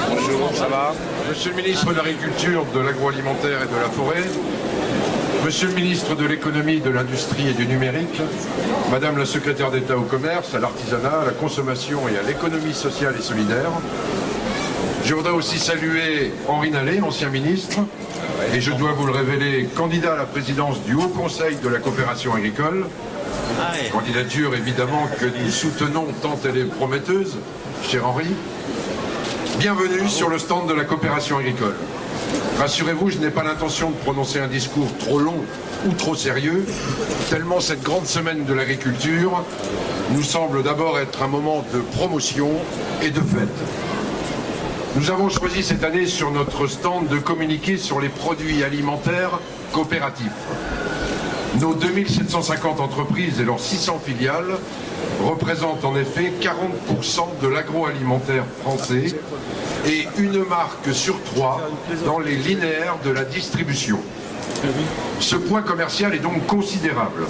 Bonjour, ça va? Monsieur le ministre de l'Agriculture, de l'Agroalimentaire et de la Forêt, Monsieur le ministre de l'Économie, de l'Industrie et du Numérique, Madame la secrétaire d'État au Commerce, à l'Artisanat, à la Consommation et à l'Économie sociale et solidaire. Je voudrais aussi saluer Henri Nallet, ancien ministre, et je dois vous le révéler, candidat à la présidence du Haut Conseil de la coopération agricole. Candidature évidemment que nous soutenons tant elle est prometteuse, cher Henri. Bienvenue sur le stand de la coopération agricole. Rassurez-vous, je n'ai pas l'intention de prononcer un discours trop long ou trop sérieux, tellement cette grande semaine de l'agriculture nous semble d'abord être un moment de promotion et de fête. Nous avons choisi cette année sur notre stand de communiquer sur les produits alimentaires coopératifs. Nos 2750 entreprises et leurs 600 filiales représentent en effet 40% de l'agroalimentaire français et une marque sur 3 dans les linéaires de la distribution. Ce poids commercial est donc considérable,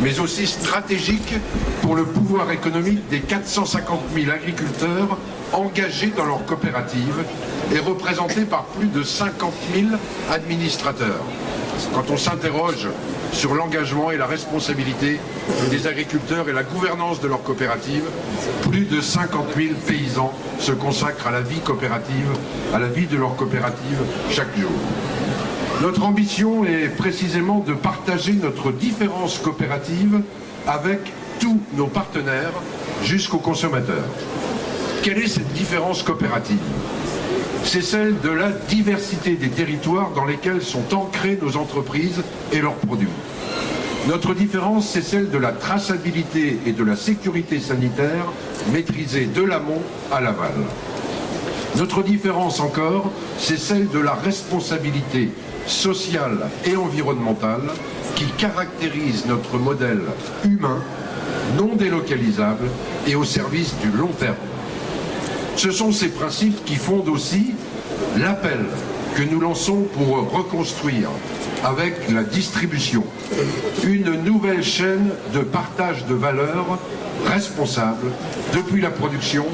mais aussi stratégique pour le pouvoir économique des 450 000 agriculteurs engagés dans leur coopérative et représentés par plus de 50 000 administrateurs. Quand on s'interroge sur l'engagement et la responsabilité des agriculteurs et la gouvernance de leur coopérative, plus de 50 000 paysans se consacrent à la vie coopérative, à la vie de leur coopérative chaque jour. Notre ambition est précisément de partager notre différence coopérative avec tous nos partenaires jusqu'aux consommateurs. Quelle est cette différence coopérative? C'est celle de la diversité des territoires dans lesquels sont ancrées nos entreprises et leurs produits. Notre différence, c'est celle de la traçabilité et de la sécurité sanitaire maîtrisée de l'amont à l'aval. Notre différence encore, c'est celle de la responsabilité sociale et environnementale qui caractérise notre modèle humain, non délocalisable et au service du long terme. Ce sont ces principes qui fondent aussi l'appel que nous lançons pour reconstruire avec la distribution une nouvelle chaîne de partage de valeur responsable depuis la production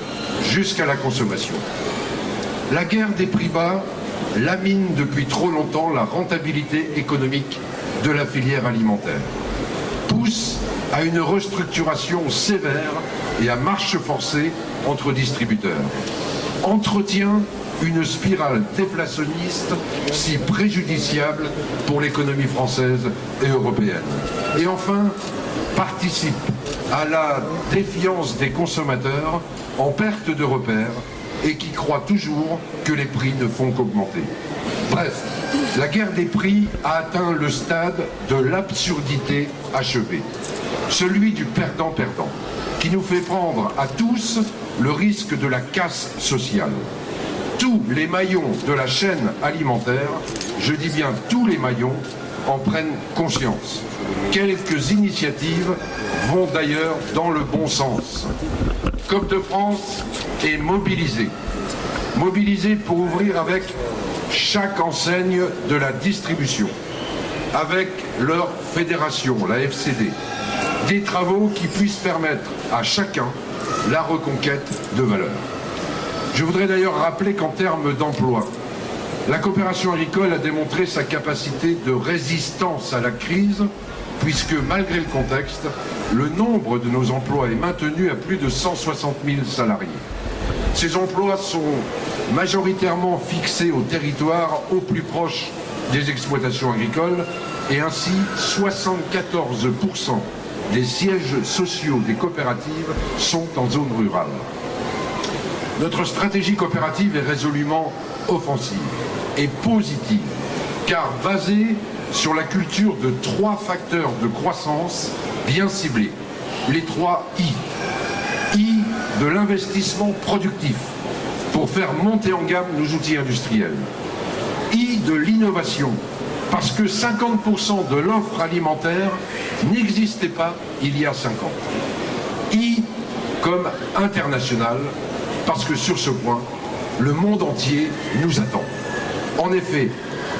jusqu'à la consommation. La guerre des prix bas lamine depuis trop longtemps la rentabilité économique de la filière alimentaire, pousse à une restructuration sévère et à marche forcée entre distributeurs, entretient une spirale déflationniste si préjudiciable pour l'économie française et européenne. Et enfin, participe à la défiance des consommateurs en perte de repères et qui croient toujours que les prix ne font qu'augmenter. Bref, la guerre des prix a atteint le stade de l'absurdité achevée, celui du perdant-perdant, qui nous fait prendre à tous le risque de la casse sociale. Tous les maillons de la chaîne alimentaire, je dis bien tous les maillons, en prennent conscience. Quelques initiatives vont d'ailleurs dans le bon sens. Coop de France est mobilisée. Mobilisée pour ouvrir avec chaque enseigne de la distribution, avec leur fédération, la FCD, des travaux qui puissent permettre à chacun la reconquête de valeur. Je voudrais d'ailleurs rappeler qu'en termes d'emploi, la coopération agricole a démontré sa capacité de résistance à la crise, puisque malgré le contexte, le nombre de nos emplois est maintenu à plus de 160 000 salariés. Ces emplois sont majoritairement fixés au territoire au plus proche des exploitations agricoles et ainsi 74% des sièges sociaux des coopératives sont en zone rurale. Notre stratégie coopérative est résolument offensive et positive, car basée sur la culture de 3 facteurs de croissance bien ciblés, les 3 I. I de l'investissement productif pour faire monter en gamme nos outils industriels. I de l'innovation, parce que 50% de l'offre alimentaire n'existait pas il y a 5 ans. I comme international, parce que sur ce point, le monde entier nous attend. En effet,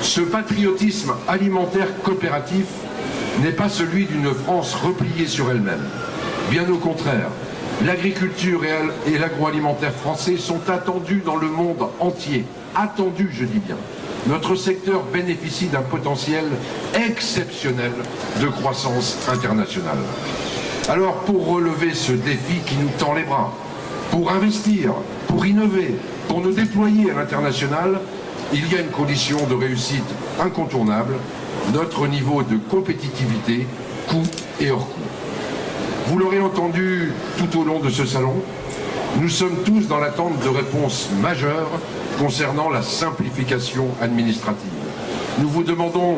Ce patriotisme alimentaire coopératif n'est pas celui d'une France repliée sur elle-même. Bien au contraire, l'agriculture et l'agroalimentaire français sont attendus dans le monde entier. Attendus, je dis bien. Notre secteur bénéficie d'un potentiel exceptionnel de croissance internationale. Alors, pour relever ce défi qui nous tend les bras, pour investir, pour innover, pour nous déployer à l'international, il y a une condition de réussite incontournable, notre niveau de compétitivité, coût et hors coût. Vous l'aurez entendu tout au long de ce salon, nous sommes tous dans l'attente de réponses majeures concernant la simplification administrative. Nous vous demandons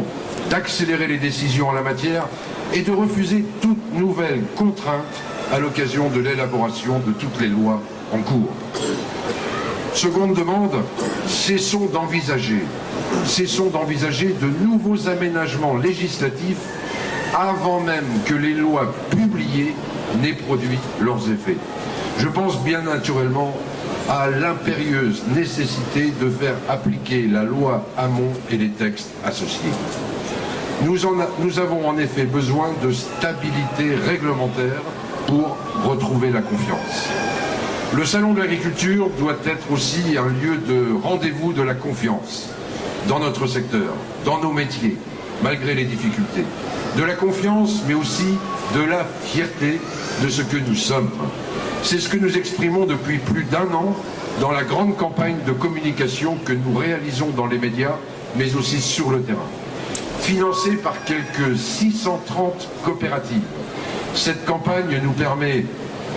d'accélérer les décisions en la matière et de refuser toute nouvelle contrainte à l'occasion de l'élaboration de toutes les lois en cours. Seconde demande, cessons d'envisager de nouveaux aménagements législatifs avant même que les lois publiées n'aient produit leurs effets. Je pense bien naturellement à l'impérieuse nécessité de faire appliquer la loi Hamon et les textes associés. Nous avons en effet besoin de stabilité réglementaire pour retrouver la confiance. Le salon de l'agriculture doit être aussi un lieu de rendez-vous de la confiance dans notre secteur, dans nos métiers, malgré les difficultés. De la confiance, mais aussi de la fierté de ce que nous sommes. C'est ce que nous exprimons depuis plus d'1 an dans la grande campagne de communication que nous réalisons dans les médias, mais aussi sur le terrain. Financée par quelques 630 coopératives, cette campagne nous permet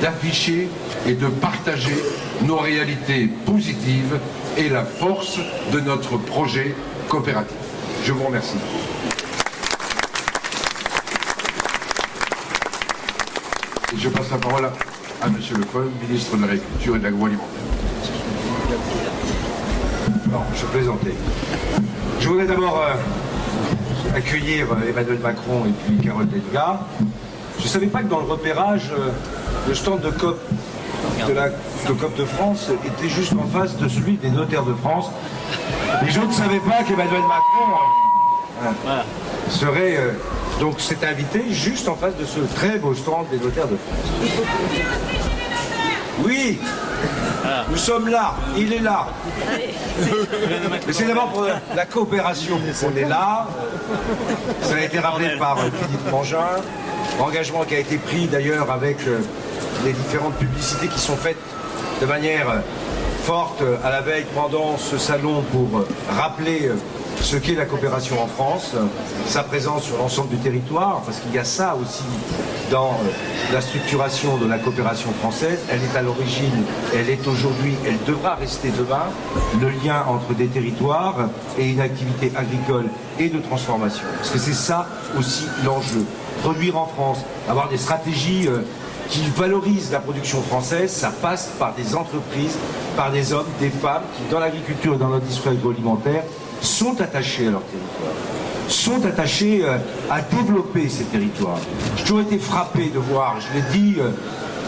d'afficher et de partager nos réalités positives et la force de notre projet coopératif. Je vous remercie. Et je passe la parole à M. Le Foll, ministre de l'Agriculture et de l'Agroalimentaire. Non, je plaisantais. Je voudrais d'abord accueillir Emmanuel Macron et puis Carole Delga. Je ne savais pas que dans le repérage, le stand de COP de France était juste en face de celui des notaires de France. Et je ne savais pas qu'Emmanuel Macron serait donc s'est invité juste en face de ce très beau stand des notaires de France. Oui, nous sommes là, il est là. Mais c'est d'abord pour la coopération qu'on est là. Ça a été rappelé par Philippe Mangin. Engagement qui a été pris d'ailleurs avec les différentes publicités qui sont faites de manière forte à la veille pendant ce salon pour rappeler ce qu'est la coopération en France, sa présence sur l'ensemble du territoire, parce qu'il y a ça aussi dans la structuration de la coopération française. Elle est à l'origine, elle est aujourd'hui, elle devra rester demain, le lien entre des territoires et une activité agricole et de transformation. Parce que c'est ça aussi l'enjeu. Produire en France, avoir des stratégies qui valorisent la production française, ça passe par des entreprises, par des hommes, des femmes qui, dans l'agriculture et dans l'industrie agroalimentaire, sont attachés à leur territoire, sont attachés à développer ces territoires. J'ai toujours été frappé de voir, je l'ai dit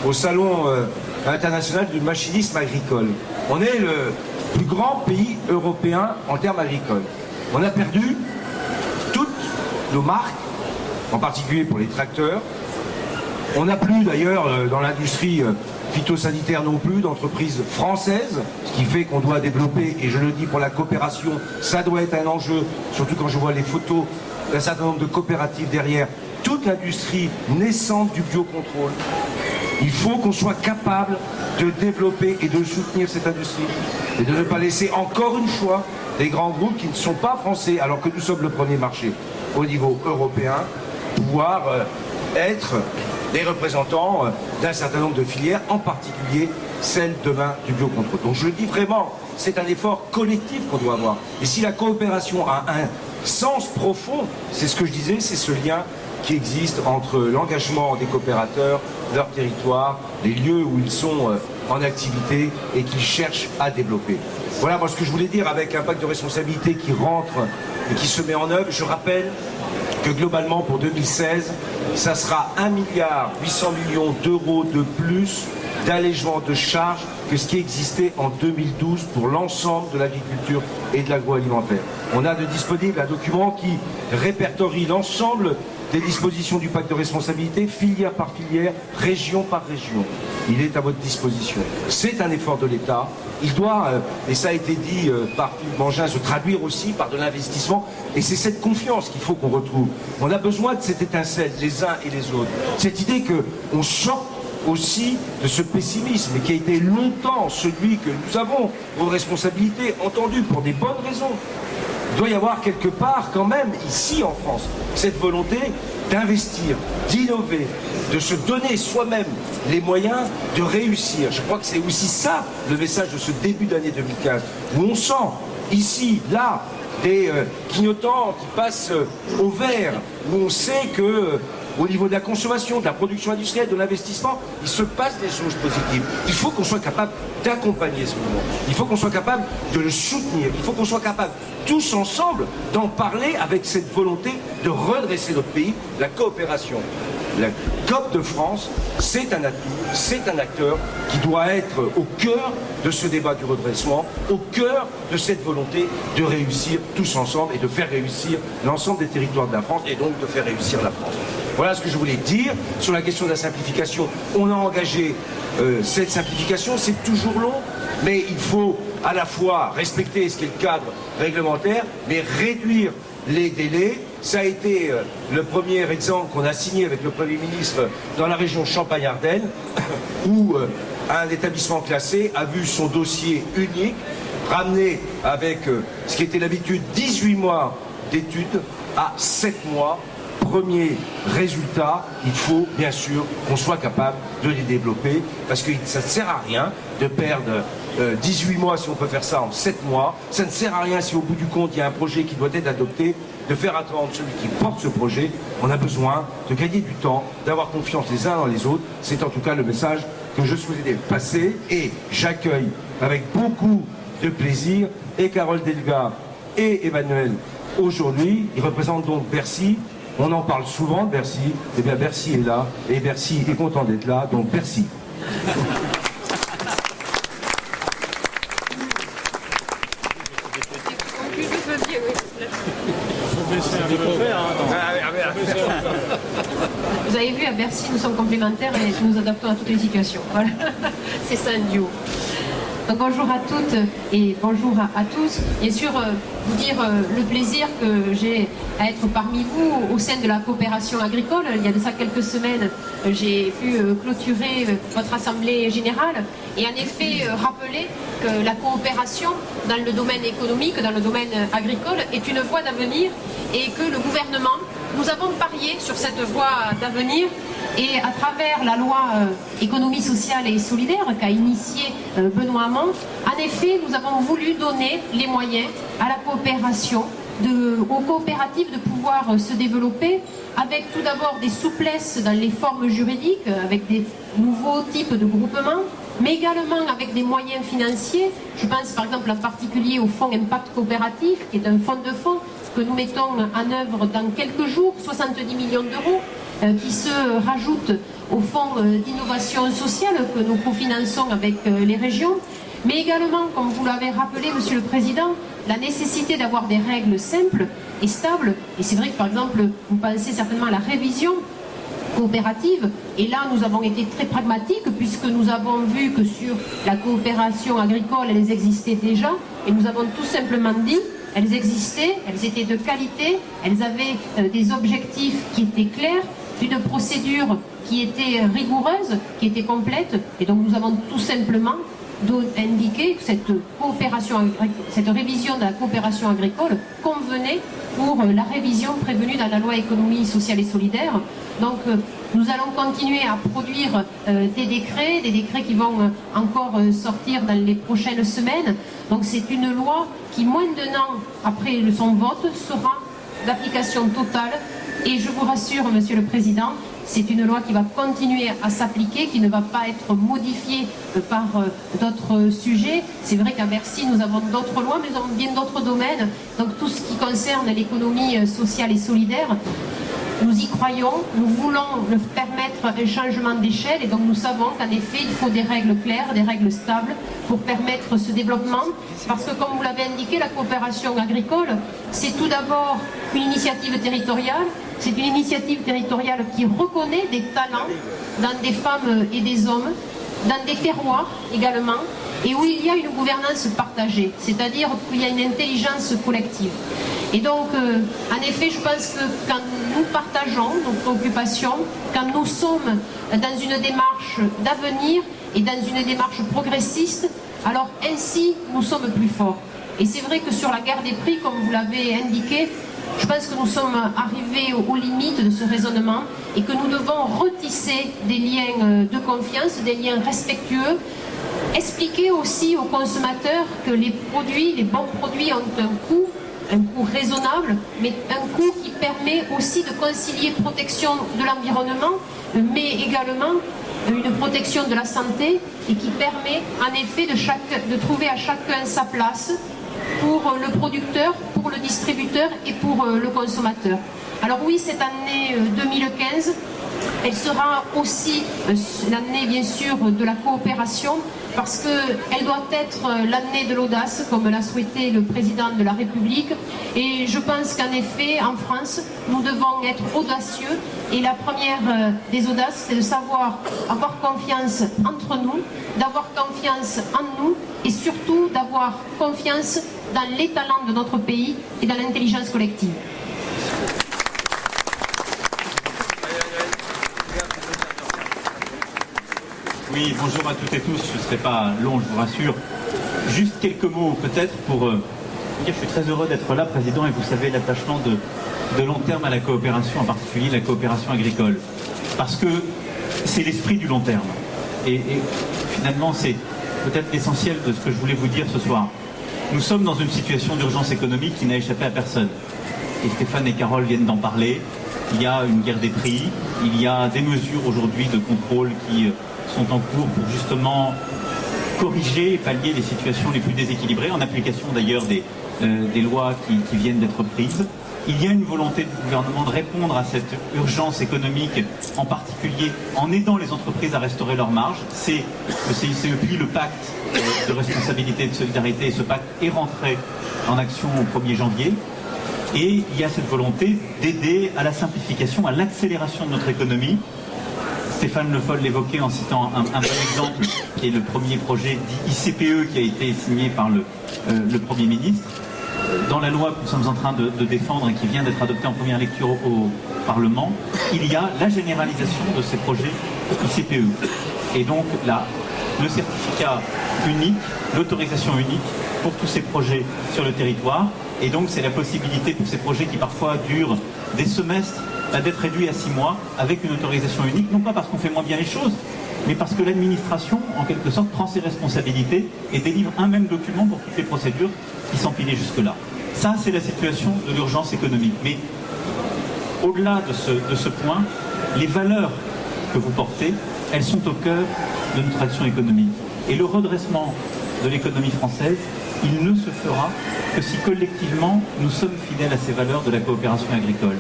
au Salon international du machinisme agricole, on est le plus grand pays européen en termes agricoles. On a perdu toutes nos marques, en particulier pour les tracteurs. On n'a plus d'ailleurs dans l'industrie phytosanitaire non plus d'entreprises françaises, ce qui fait qu'on doit développer, et je le dis pour la coopération, ça doit être un enjeu, surtout quand je vois les photos d'un certain nombre de coopératives derrière, toute l'industrie naissante du biocontrôle. Il faut qu'on soit capable de développer et de soutenir cette industrie, et de ne pas laisser encore une fois des grands groupes qui ne sont pas français, alors que nous sommes le premier marché au niveau européen, pouvoir être des représentants d'un certain nombre de filières, en particulier celle demain du biocontrôle. Donc je le dis vraiment, c'est un effort collectif qu'on doit avoir. Et si la coopération a un sens profond, c'est ce que je disais, c'est ce lien qui existe entre l'engagement des coopérateurs, leur territoire, les lieux où ils sont en activité et qu'ils cherchent à développer. Voilà moi ce que je voulais dire avec un pacte de responsabilité qui rentre et qui se met en œuvre. Je rappelle que globalement pour 2016, ça sera 1,8 milliard d'euros de plus d'allègement de charges que ce qui existait en 2012 pour l'ensemble de l'agriculture et de l'agroalimentaire. On a de disponible un document qui répertorie l'ensemble des dispositions du pacte de responsabilité, filière par filière, région par région. Il est à votre disposition. C'est un effort de l'État. Il doit, et ça a été dit par Philippe Mangin, se traduire aussi par de l'investissement. Et c'est cette confiance qu'il faut qu'on retrouve. On a besoin de cette étincelle, les uns et les autres. Cette idée qu'on sorte aussi de ce pessimisme qui a été longtemps celui que nous avons aux responsabilités, entendu pour des bonnes raisons. Il doit y avoir quelque part quand même, ici en France, cette volonté d'investir, d'innover, de se donner soi-même les moyens de réussir. Je crois que c'est aussi ça le message de ce début d'année 2015, où on sent ici, là, des clignotants qui passent au vert, où on sait que au niveau de la consommation, de la production industrielle, de l'investissement, il se passe des choses positives. Il faut qu'on soit capable d'accompagner ce mouvement. Il faut qu'on soit capable de le soutenir. Il faut qu'on soit capable, tous ensemble, d'en parler avec cette volonté de redresser notre pays, la coopération. La COP de France, c'est un atout, c'est un acteur qui doit être au cœur de ce débat du redressement, au cœur de cette volonté de réussir tous ensemble et de faire réussir l'ensemble des territoires de la France et donc de faire réussir la France. Voilà ce que je voulais dire. Sur la question de la simplification, on a engagé cette simplification, c'est toujours long, mais il faut à la fois respecter ce qui est le cadre réglementaire, mais réduire les délais. Ça a été le premier exemple qu'on a signé avec le Premier ministre dans la région Champagne-Ardenne, où un établissement classé a vu son dossier unique ramené avec ce qui était d'habitude 18 mois d'études à 7 mois. Premier résultat, il faut bien sûr qu'on soit capable de les développer, parce que ça ne sert à rien de perdre 18 mois si on peut faire ça en 7 mois. Ça ne sert à rien si au bout du compte il y a un projet qui doit être adopté, de faire attendre celui qui porte ce projet. On a besoin de gagner du temps, d'avoir confiance les uns dans les autres. C'est en tout cas le message que je souhaitais passer, et j'accueille avec beaucoup de plaisir et Carole Delga et Emmanuel aujourd'hui. Ils représentent donc Bercy. On en parle souvent de Bercy. Eh bien, Bercy est là, et Bercy est content d'être là, donc Bercy. Vous avez vu, à Bercy, nous sommes complémentaires et nous nous adaptons à toutes les situations. Voilà, c'est ça un duo. Donc bonjour à toutes et bonjour à tous. Bien sûr, vous dire le plaisir que j'ai à être parmi vous au sein de la coopération agricole. Il y a de ça quelques semaines, j'ai pu clôturer votre assemblée générale et en effet rappeler que la coopération dans le domaine économique, dans le domaine agricole, est une voie d'avenir et que le gouvernement, nous avons parié sur cette voie d'avenir. Et à travers la loi économie sociale et solidaire qu'a initiée Benoît Hamon, en effet, nous avons voulu donner les moyens à la coopération, aux coopératives de pouvoir se développer avec tout d'abord des souplesses dans les formes juridiques, avec des nouveaux types de groupements, mais également avec des moyens financiers. Je pense par exemple en particulier au fonds Impact Coopératif, qui est un fonds de fonds que nous mettons en œuvre dans quelques jours, 70 millions d'euros, qui se rajoutent au fonds d'innovation sociale que nous cofinançons avec les régions, mais également, comme vous l'avez rappelé, Monsieur le Président, la nécessité d'avoir des règles simples et stables. Et c'est vrai que, par exemple, vous pensez certainement à la révision coopérative, et là nous avons été très pragmatiques puisque nous avons vu que sur la coopération agricole, elles existaient déjà, et nous avons tout simplement dit elles existaient, elles étaient de qualité, elles avaient des objectifs qui étaient clairs, une procédure qui était rigoureuse, qui était complète, et donc nous avons tout simplement indiqué que cette révision de la coopération agricole convenait pour la révision prévue dans la loi économie sociale et solidaire. Donc nous allons continuer à produire des décrets qui vont encore sortir dans les prochaines semaines. Donc c'est une loi qui, moins d'un an après son vote, sera d'application totale. Et je vous rassure, Monsieur le Président, c'est une loi qui va continuer à s'appliquer, qui ne va pas être modifiée par d'autres sujets. C'est vrai qu'à Bercy, nous avons d'autres lois, mais nous avons bien d'autres domaines. Donc tout ce qui concerne l'économie sociale et solidaire, Nous y croyons, nous voulons permettre un changement d'échelle et donc nous savons qu'en effet il faut des règles claires, des règles stables pour permettre ce développement parce que comme vous l'avez indiqué, la coopération agricole c'est tout d'abord une initiative territoriale, c'est une initiative territoriale qui reconnaît des talents dans des femmes et des hommes, dans des terroirs également et où il y a une gouvernance partagée, c'est-à-dire qu'il y a une intelligence collective. Et donc, en effet, je pense que quand nous partageons nos préoccupations, quand nous sommes dans une démarche d'avenir et dans une démarche progressiste, alors ainsi, nous sommes plus forts. Et c'est vrai que sur la guerre des prix, comme vous l'avez indiqué, je pense que nous sommes arrivés aux limites de ce raisonnement et que nous devons retisser des liens de confiance, des liens respectueux, expliquer aussi aux consommateurs que les produits, les bons produits ont un coût raisonnable, mais un coût qui permet aussi de concilier protection de l'environnement, mais également une protection de la santé et qui permet en effet de trouver à chacun sa place pour le producteur, pour le distributeur et pour le consommateur. Alors oui, cette année 2015, elle sera aussi l'année bien sûr de la coopération parce qu'elle doit être l'année de l'audace comme l'a souhaité le président de la République et je pense qu'en effet en France nous devons être audacieux et la première des audaces c'est de savoir avoir confiance entre nous, d'avoir confiance en nous et surtout d'avoir confiance dans les talents de notre pays et dans l'intelligence collective. Oui, bonjour à toutes et tous, je ne serai pas long, je vous rassure. Juste quelques mots peut-être pour dire je suis très heureux d'être là, Président, et vous savez l'attachement de long terme à la coopération, en particulier la coopération agricole. Parce que c'est l'esprit du long terme. Et finalement, c'est peut-être l'essentiel de ce que je voulais vous dire ce soir. Nous sommes dans une situation d'urgence économique qui n'a échappé à personne. Et Stéphane et Carole viennent d'en parler. Il y a une guerre des prix, il y a des mesures aujourd'hui de contrôle qui sont en cours pour justement corriger et pallier les situations les plus déséquilibrées, en application d'ailleurs des lois qui viennent d'être prises. Il y a une volonté du gouvernement de répondre à cette urgence économique, en particulier en aidant les entreprises à restaurer leurs marges. C'est le CICE puis le pacte de responsabilité et de solidarité, et ce pacte est rentré en action au 1er janvier. Et il y a cette volonté d'aider à la simplification, à l'accélération de notre économie. Stéphane Le Foll l'évoquait en citant un bon exemple, qui est le premier projet dit ICPE qui a été signé par le Premier ministre. Dans la loi que nous sommes en train de défendre et qui vient d'être adoptée en première lecture au Parlement, il y a la généralisation de ces projets ICPE. Et donc là, le certificat unique, l'autorisation unique pour tous ces projets sur le territoire. Et donc c'est la possibilité pour ces projets qui parfois durent des semestres d'être réduits à 6 mois avec une autorisation unique, non pas parce qu'on fait moins bien les choses, mais parce que l'administration, en quelque sorte, prend ses responsabilités et délivre un même document pour toutes les procédures qui s'empilaient jusque-là. Ça, c'est la situation de l'urgence économique. Mais au-delà de ce point, les valeurs que vous portez, elles sont au cœur de notre action économique. Et le redressement de l'économie française, il ne se fera que si collectivement nous sommes fidèles à ces valeurs de la coopération agricole,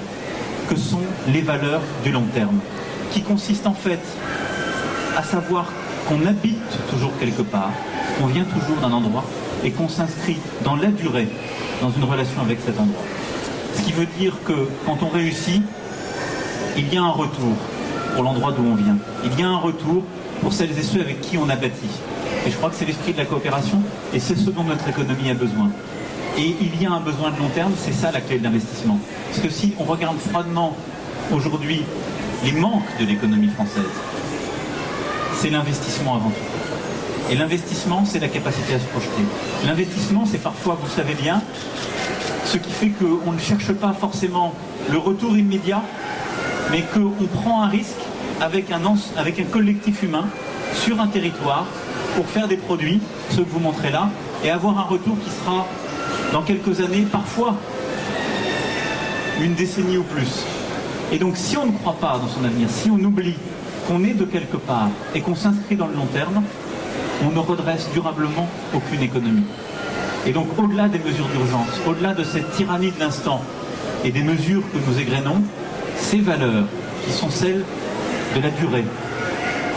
que sont les valeurs du long terme, qui consistent en fait à savoir qu'on habite toujours quelque part, qu'on vient toujours d'un endroit et qu'on s'inscrit dans la durée dans une relation avec cet endroit. Ce qui veut dire que quand on réussit, il y a un retour pour l'endroit d'où on vient. Il y a un retour pour celles et ceux avec qui on a bâti. Et je crois que c'est l'esprit de la coopération et c'est ce dont notre économie a besoin. Et il y a un besoin de long terme, c'est ça la clé de l'investissement. Parce que si on regarde froidement aujourd'hui les manques de l'économie française, c'est l'investissement avant tout. Et l'investissement, c'est la capacité à se projeter. L'investissement, c'est parfois, vous le savez bien, ce qui fait qu'on ne cherche pas forcément le retour immédiat, mais qu'on prend un risque avec un collectif humain sur un territoire pour faire des produits, ceux que vous montrez là, et avoir un retour qui sera dans quelques années, parfois une décennie ou plus. Et donc si on ne croit pas dans son avenir, si on oublie qu'on est de quelque part et qu'on s'inscrit dans le long terme, on ne redresse durablement aucune économie. Et donc au-delà des mesures d'urgence, au-delà de cette tyrannie de l'instant et des mesures que nous égrenons, ces valeurs qui sont celles de la durée,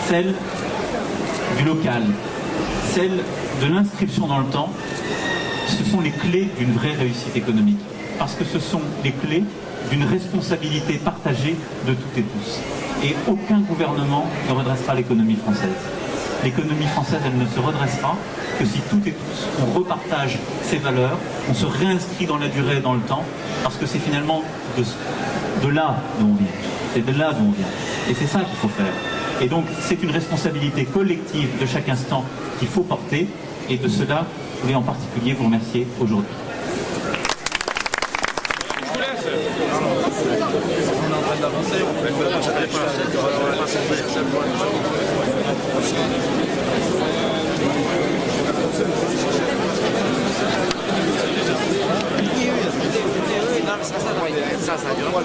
celles du local, celles de l'inscription dans le temps, ce sont les clés d'une vraie réussite économique. Parce que ce sont les clés d'une responsabilité partagée de toutes et tous. Et aucun gouvernement ne redressera l'économie française. L'économie française, elle ne se redressera que si toutes et tous on repartage ces valeurs, on se réinscrit dans la durée et dans le temps, parce que c'est finalement de là d'où on vient. C'est de là d'où on vient. Et c'est ça qu'il faut faire. Et donc, c'est une responsabilité collective de chaque instant qu'il faut porter, et de cela, je voulais en particulier vous remercier aujourd'hui. Non, mais c'est pas ça, ça dure.